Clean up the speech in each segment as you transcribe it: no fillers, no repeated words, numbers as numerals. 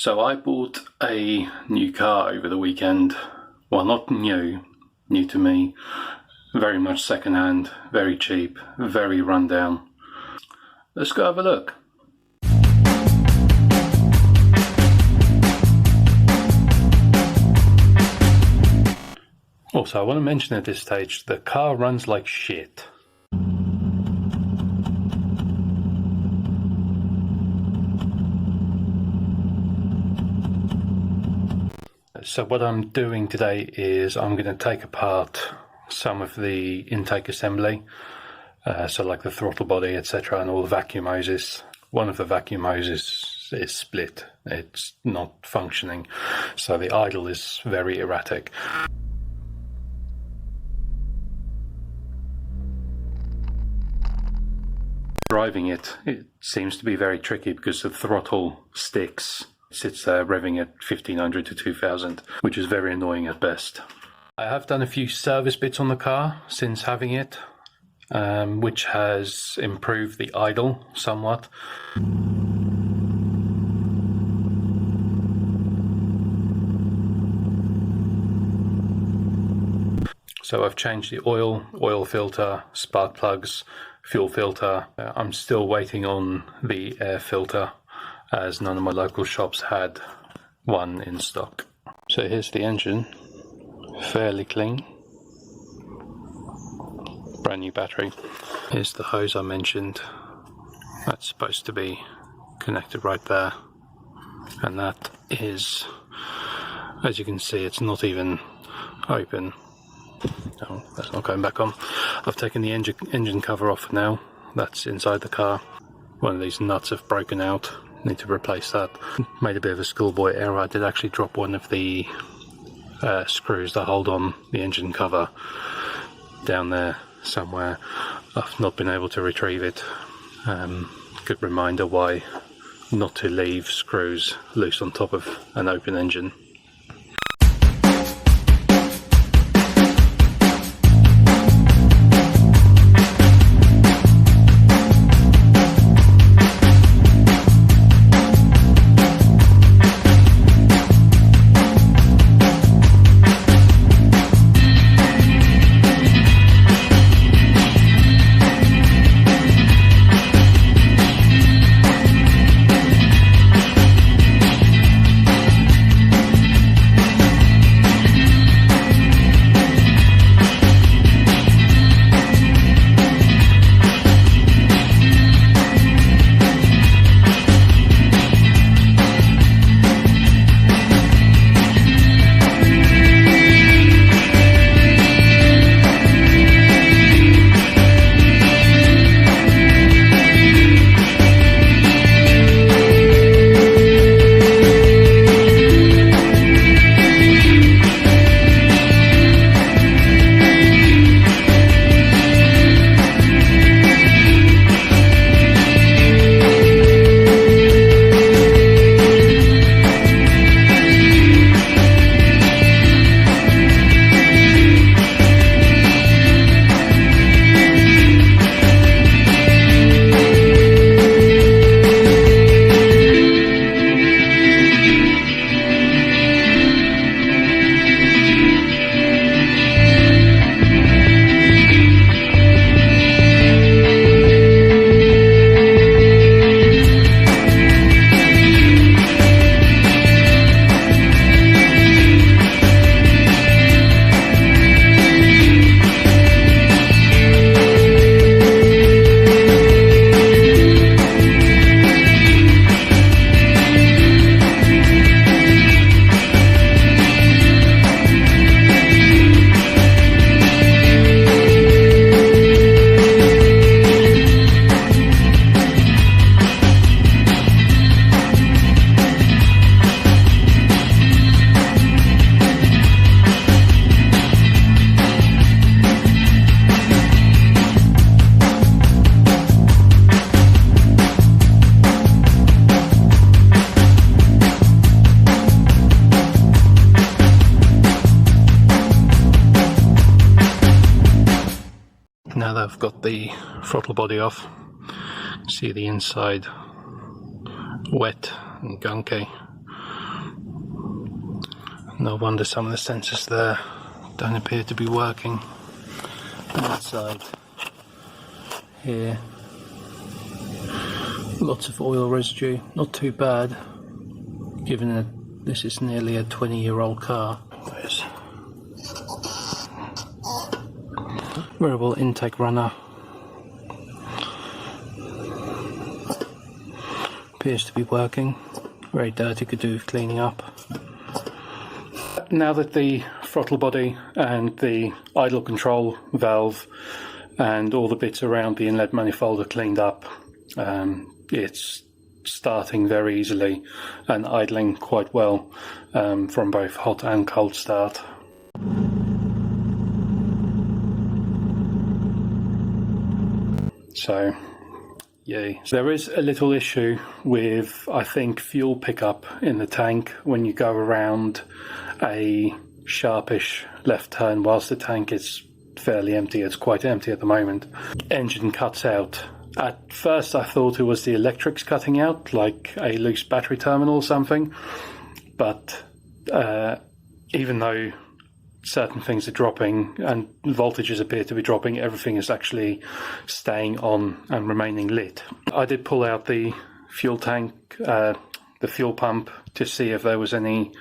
So I bought a new car over the weekend. Well, not new to me. Very much second-hand, very cheap, very run-down. Let's go have a look. Also, I want to mention at this stage, the car runs like shit. So what I'm doing today is I'm going to take apart some of the intake assembly, so like the throttle body, etc., and all the vacuum hoses. One of the vacuum hoses is split, it's not functioning, so the idle is very erratic. Driving it seems to be very tricky because the throttle sticks. It sits there revving at 1500 to 2000, which is very annoying at best. I have done a few service bits on the car since having it, which has improved the idle somewhat. So I've changed the oil filter, spark plugs, fuel filter. I'm still waiting on the air filter, as none of my local shops had one in stock. So here's the engine, fairly clean, brand new battery. Here's the hose I mentioned, that's supposed to be connected right there, and that is, as you can see, it's not even open. Oh, that's not going back on. I've taken the engine cover off now, that's inside the car. One of these nuts have broken out, need to replace that. Made a bit of a schoolboy error. I did actually drop one of the screws that hold on the engine cover down there somewhere. I've not been able to retrieve it. Good reminder why not to leave screws loose on top of an open engine. Now that I've got the throttle body off, see the inside wet and gunky. No wonder some of the sensors there don't appear to be working. On that side here, lots of oil residue, not too bad given that this is nearly a 20-year-old car. There's variable intake runner, appears to be working. Very dirty, could do with cleaning up. Now that the throttle body and the idle control valve and all the bits around the inlet manifold are cleaned up, it's starting very easily and idling quite well from both hot and cold start. So, yay. There is a little issue with, I think, fuel pickup in the tank when you go around a sharpish left turn whilst the tank is fairly empty. It's quite empty at the moment. Engine cuts out. At first I thought it was the electrics cutting out, like a loose battery terminal or something, but even though certain things are dropping and voltages appear to be dropping, everything is actually staying on and remaining lit. I did pull out the fuel tank, the fuel pump, to see if there was any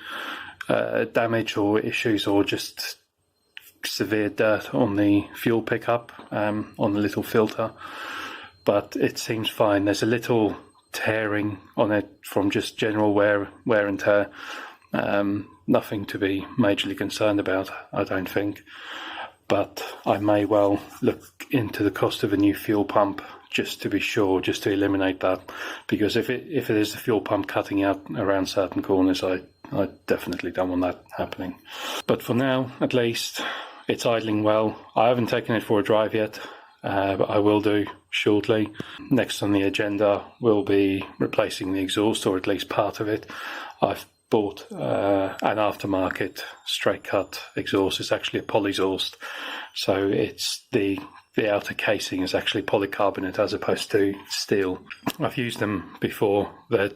damage or issues or just severe dirt on the fuel pickup, on the little filter, but it seems fine. There's a little tearing on it from just general wear and tear. Nothing to be majorly concerned about, I don't think, but I may well look into the cost of a new fuel pump just to be sure, just to eliminate that, because if it is the fuel pump cutting out around certain corners, I definitely don't want that happening. But for now, at least, it's idling well. I haven't taken it for a drive yet, but I will do shortly. Next on the agenda will be replacing the exhaust, or at least part of it. I've bought an aftermarket straight cut exhaust. It's actually a polyexhaust, so it's the outer casing is actually polycarbonate as opposed to steel. I've used them before. They're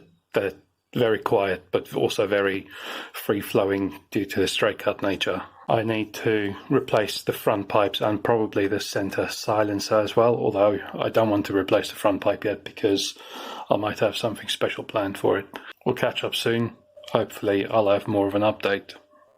very quiet, but also very free-flowing due to the straight cut nature. I need to replace the front pipes and probably the center silencer as well, although I don't want to replace the front pipe yet because I might have something special planned for it. We'll catch up soon. Hopefully I'll have more of an update.